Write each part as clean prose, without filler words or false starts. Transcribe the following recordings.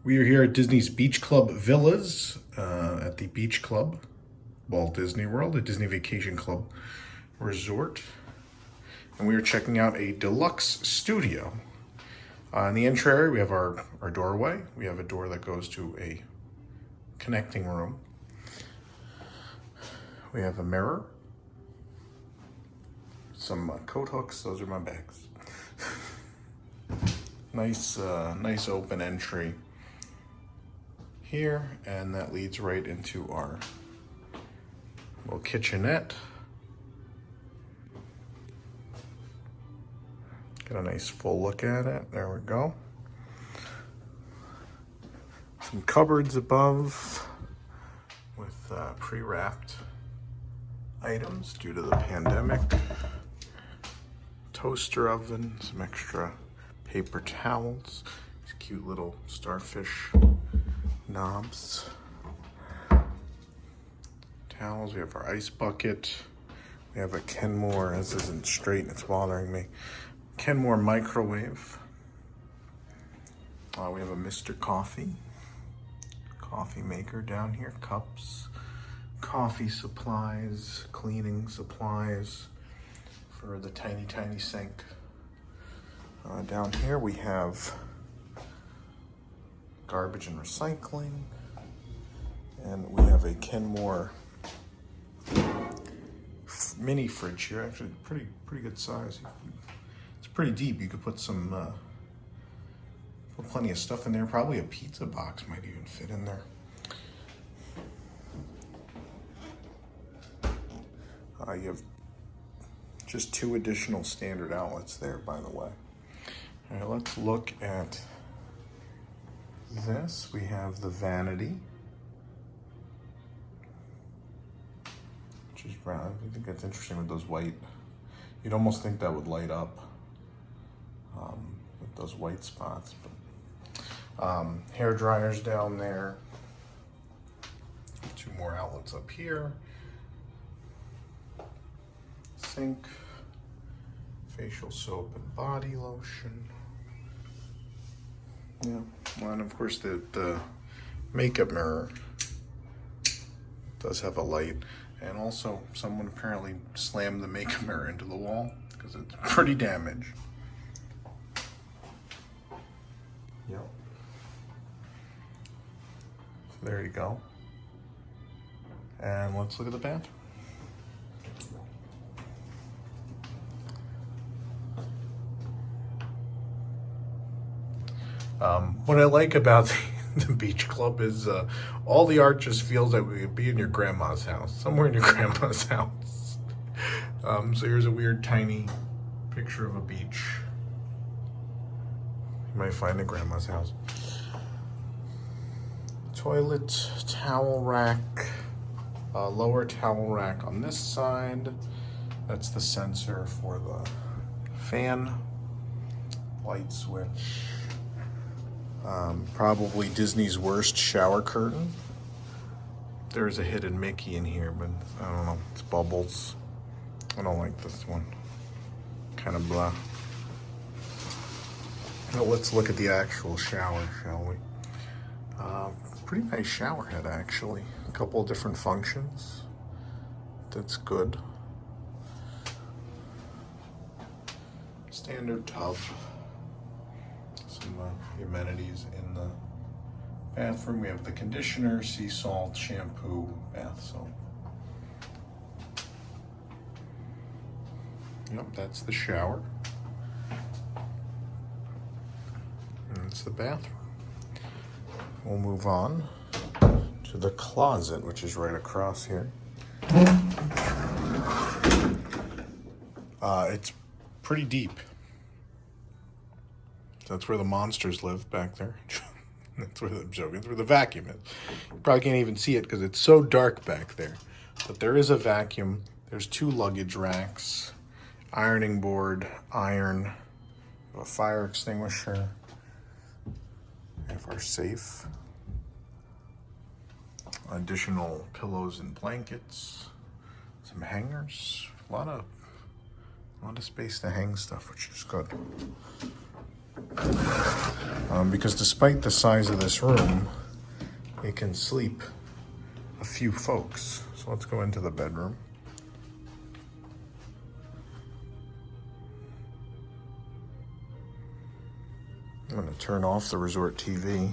We are here at Disney's Beach Club Villas at the Beach Club, Walt Disney World, a Disney Vacation Club resort. And we are checking out a deluxe studio. In the entry area, we have our doorway. We have a door that goes to a connecting room. We have a mirror, some coat hooks. Those are my bags. Nice open entry here, and that leads right into our little kitchenette. Get a nice full look at it. There we go. Some cupboards above with pre-wrapped items due to the pandemic. Toaster oven, some extra paper towels, these cute little starfish knobs. Towels, we have our ice bucket. We have a Kenmore, this isn't straight, it's bothering me. Kenmore microwave. We have a Mr. Coffee maker down here, cups, coffee supplies, cleaning supplies for the tiny sink. Down here we have garbage and recycling, and we have a Kenmore mini fridge here. Actually, pretty good size. It's pretty deep. You could put put plenty of stuff in there. Probably a pizza box might even fit in there. You have just 2 additional standard outlets there, by the way. All right, let's look at this. We have the Vanity, which is brown. I think that's interesting with those white. You'd almost think that would light up with those white spots. But hair dryers down there. 2 more outlets up here. Sink, facial soap and body lotion. Yeah, well, and of course the makeup mirror does have a light, and also someone apparently slammed the makeup mirror into the wall because it's pretty damaged. Yep. So there you go. And let's look at the bathroom. What I like about the beach club is all the art just feels like we could be in your grandma's house, somewhere in your grandma's house. So here's a weird tiny picture of a beach. You might find in grandma's house. Toilet, towel rack, lower towel rack on this side. That's the sensor for the fan, light switch. Probably Disney's worst shower curtain. There's a hidden Mickey in here, but I don't know, it's bubbles. I don't like this one. Kind of blah. Now let's look at the actual shower, shall we? Pretty nice shower head, actually. A couple of different functions. That's good. Standard tub. Some amenities in the bathroom. We have the conditioner, sea salt, shampoo, bath soap. Yep, that's the shower. And that's the bathroom. We'll move on to the closet, which is right across here. It's pretty deep. That's where the monsters live back there. That's where the vacuum is. You probably can't even see it because it's so dark back there. But there is a vacuum. There's 2 luggage racks, ironing board, iron, a fire extinguisher. We have our safe. Additional pillows and blankets. Some hangers. A lot of space to hang stuff, which is good. Because despite the size of this room, it can sleep a few folks. So let's go into the bedroom. I'm gonna turn off the resort TV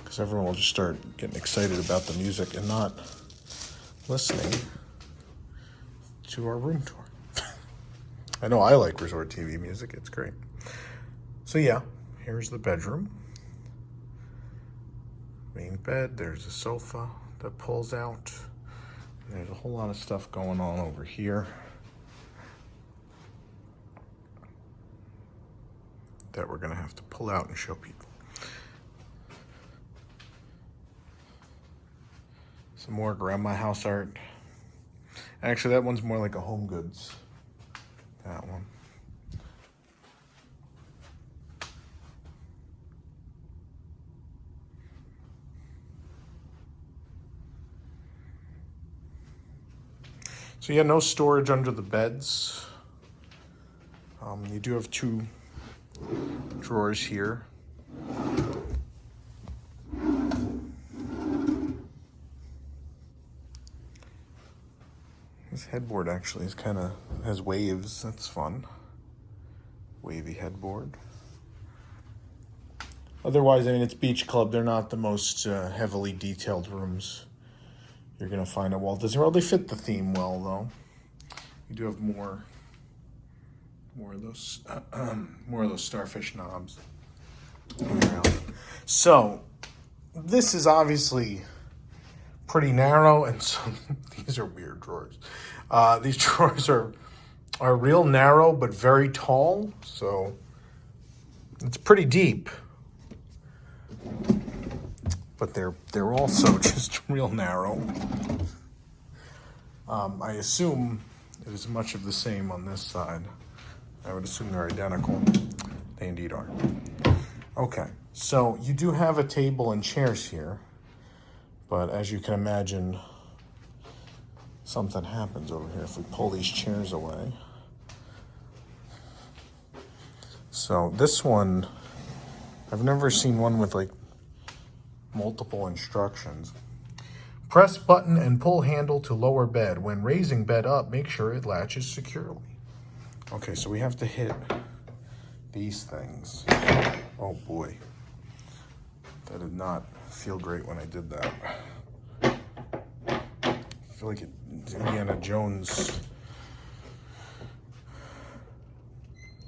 because everyone will just start getting excited about the music and not listening to our room tour. I know I like resort TV music, it's great. So yeah, here's the bedroom. Main bed, there's a sofa that pulls out. There's a whole lot of stuff going on over here that we're gonna have to pull out and show people. Some more grandma house art. Actually, that one's more like a Home Goods. That one. So yeah, no storage under the beds. You do have 2 drawers here. This headboard actually is has waves. That's fun. Wavy headboard. Otherwise, I mean, it's Beach Club. They're not the most heavily detailed rooms you're gonna find at Walt Disney World. They fit the theme well, though. You do have more of those starfish knobs. So this is obviously pretty narrow, and so these are weird drawers. These drawers are real narrow but very tall, so it's pretty deep. But they're also just real narrow. I assume it is much of the same on this side. I would assume they're identical. They indeed are. Okay, so you do have a table and chairs here, but as you can imagine, something happens over here if we pull these chairs away. So this one, I've never seen one with like multiple instructions. Press button and pull handle to lower bed. When raising bed up, make sure it latches securely. Okay, so we have to hit these things. Oh boy. That did not feel great when I did that. I feel like it's Indiana Jones.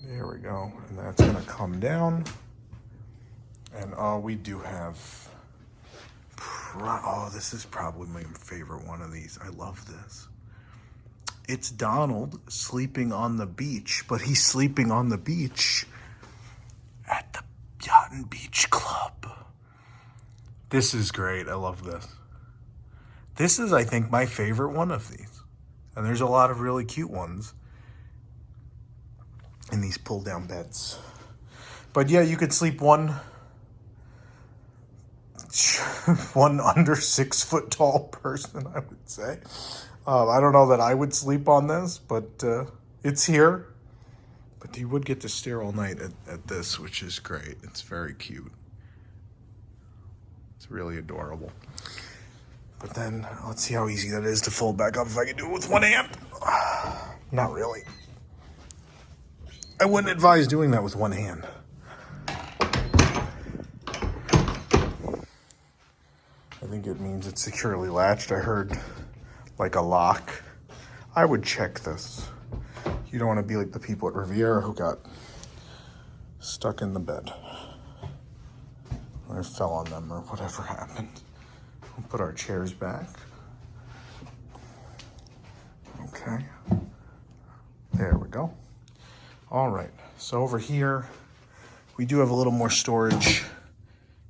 There we go. And that's gonna come down. And we do have, this is probably my favorite one of these. I love this. It's Donald sleeping on the beach, but he's sleeping on the beach at the Yacht and Beach Club. This is great. I love this. This is, I think, my favorite one of these. And there's a lot of really cute ones in these pull-down beds. But yeah, you could sleep one under 6 foot tall person, I would say. I don't know that I would sleep on this, but it's here. But you would get to stare all night at this, which is great. It's very cute. It's really adorable. But then, let's see how easy that is to fold back up if I can do it with one hand. Not really. I wouldn't advise doing that with one hand. I think it means it's securely latched. I heard like a lock. I would check this. You don't want to be like the people at Riviera who got stuck in the bed. Or fell on them or whatever happened. We'll put our chairs back. Okay. There we go. All right. So over here, we do have a little more storage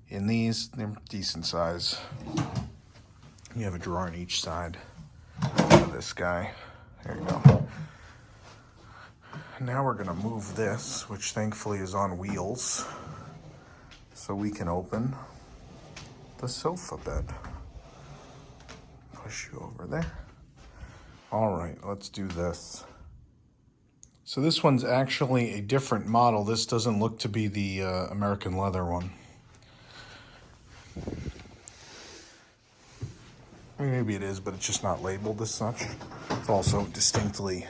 in these. They're decent size. You have a drawer on each side of this guy. There you go. Now we're gonna move this, which thankfully is on wheels, so we can open the sofa bed. Push you over there. All right, let's do this. So this one's actually a different model. This doesn't look to be the American leather one. I mean, maybe it is, but it's just not labeled as such. It's also distinctly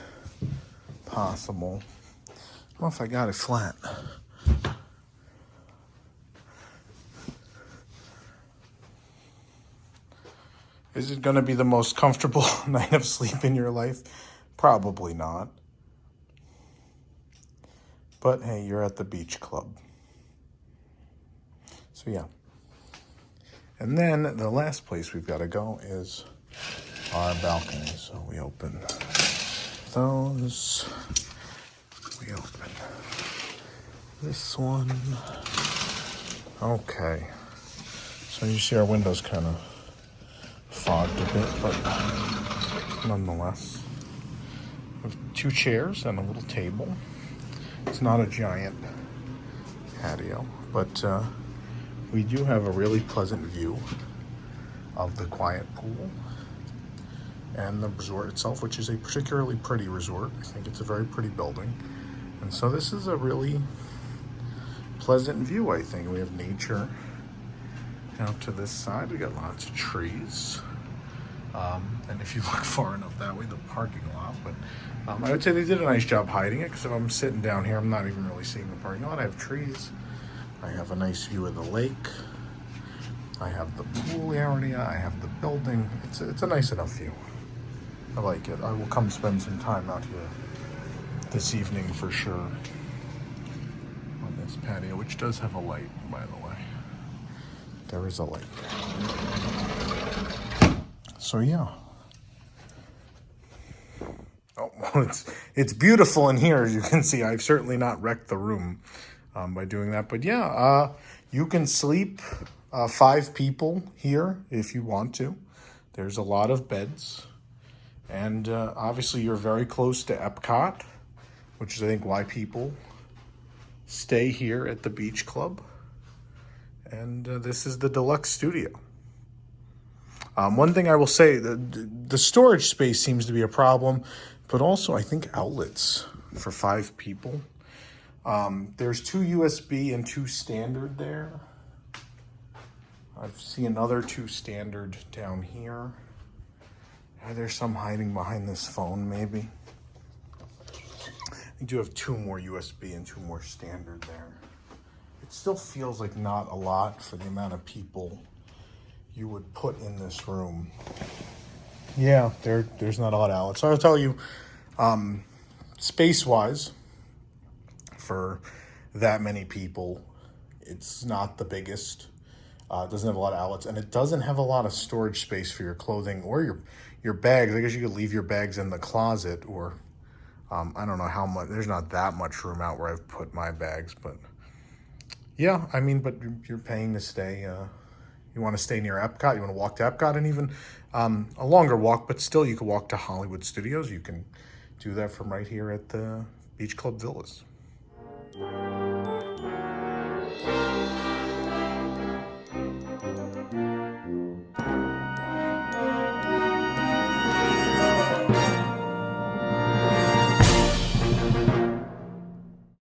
possible. I don't know if I got it flat. Is it going to be the most comfortable night of sleep in your life? Probably not. But hey, you're at the beach club. So yeah. And then the last place we've got to go is our balcony. So we open those. We open this one. Okay. So you see our windows kind of fogged a bit, but nonetheless. We have 2 chairs and a little table. It's not a giant patio, but we do have a really pleasant view of the quiet pool and the resort itself, which is a particularly pretty resort. I think it's a very pretty building. And so this is a really pleasant view, I think. We have nature out to this side. We got lots of trees. And if you look far enough that way, the parking lot. But I would say they did a nice job hiding it, because if I'm sitting down here, I'm not even really seeing the parking lot. I have trees. I have a nice view of the lake. I have the pool area. I have the building. It's a nice enough view. I like it. I will come spend some time out here this evening for sure on this patio, which does have a light, by the way. There is a light. So yeah. Oh, well, it's beautiful in here, as you can see. I've certainly not wrecked the room by doing that. But yeah, you can sleep 5 people here if you want to. There's a lot of beds. And obviously you're very close to Epcot, which is, I think, why people stay here at the beach club. And this is the Deluxe studio. One thing I will say, the storage space seems to be a problem, but also I think outlets for 5 people. There's 2 USB and 2 standard there. I see another 2 standard down here. There's some hiding behind this phone, maybe. You do have 2 more USB and 2 more standard there. It still feels like not a lot for the amount of people you would put in this room. Yeah, there's not a lot of outlets. So I'll tell you, space-wise, for that many people, it's not the biggest. It doesn't have a lot of outlets, and it doesn't have a lot of storage space for your clothing or your bags. I guess you could leave your bags in the closet, or I don't know how much. There's not that much room out where I've put my bags, but yeah, I mean, but you're paying to stay. You want to stay near Epcot, you want to walk to Epcot, and even a longer walk, but still you can walk to Hollywood Studios. You can do that from right here at the Beach Club Villas.